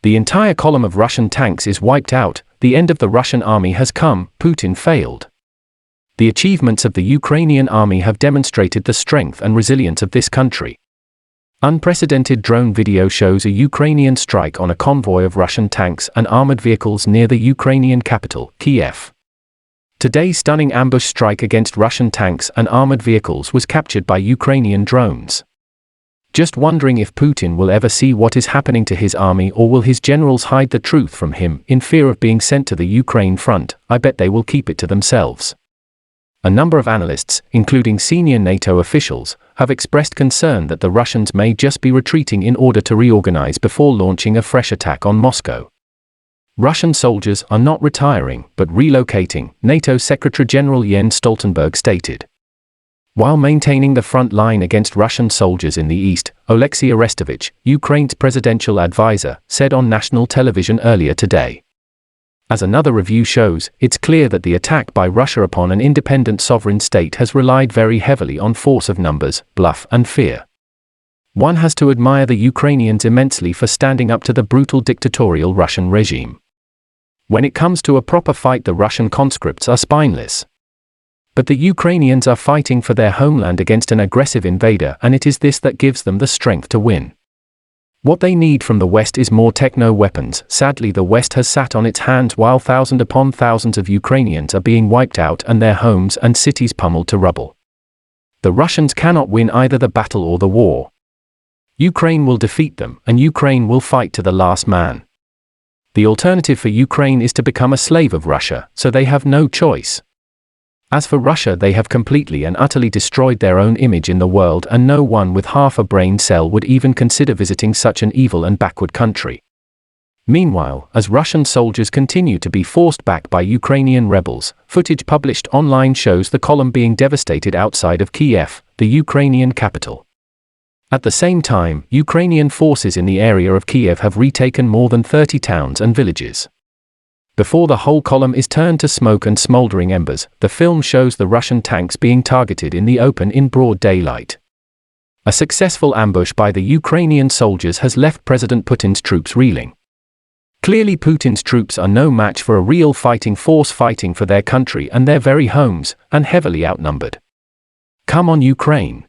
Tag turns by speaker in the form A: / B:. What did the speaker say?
A: The entire column of Russian tanks is wiped out, the end of the Russian army has come, Putin failed. The achievements of the Ukrainian army have demonstrated the strength and resilience of this country. Unprecedented drone video shows a Ukrainian strike on a convoy of Russian tanks and armored vehicles near the Ukrainian capital, Kyiv. Today's stunning ambush strike against Russian tanks and armored vehicles was captured by Ukrainian drones. Just wondering if Putin will ever see what is happening to his army, or will his generals hide the truth from him in fear of being sent to the Ukraine front? I bet they will keep it to themselves. A number of analysts, including senior NATO officials, have expressed concern that the Russians may just be retreating in order to reorganize before launching a fresh attack on Moscow. Russian soldiers are not retiring, but relocating, NATO Secretary-General Jens Stoltenberg stated. While maintaining the front line against Russian soldiers in the east, Oleksiy Arestovich, Ukraine's presidential advisor, said on national television earlier today. As another review shows, it's clear that the attack by Russia upon an independent sovereign state has relied very heavily on force of numbers, bluff and fear. One has to admire the Ukrainians immensely for standing up to the brutal dictatorial Russian regime. When it comes to a proper fight, the Russian conscripts are spineless. But the Ukrainians are fighting for their homeland against an aggressive invader, and it is this that gives them the strength to win. What they need from the West is more techno-weapons. Sadly, the West has sat on its hands while thousands upon thousands of Ukrainians are being wiped out and their homes and cities pummeled to rubble. The Russians cannot win either the battle or the war. Ukraine will defeat them, and Ukraine will fight to the last man. The alternative for Ukraine is to become a slave of Russia, so they have no choice. As for Russia, they have completely and utterly destroyed their own image in the world, and no one with half a brain cell would even consider visiting such an evil and backward country. Meanwhile, as Russian soldiers continue to be forced back by Ukrainian rebels, footage published online shows the column being devastated outside of Kyiv, the Ukrainian capital. At the same time, Ukrainian forces in the area of Kyiv have retaken more than 30 towns and villages. Before the whole column is turned to smoke and smoldering embers, the film shows the Russian tanks being targeted in the open in broad daylight. A successful ambush by the Ukrainian soldiers has left President Putin's troops reeling. Clearly, Putin's troops are no match for a real fighting force fighting for their country and their very homes, and heavily outnumbered. Come on, Ukraine!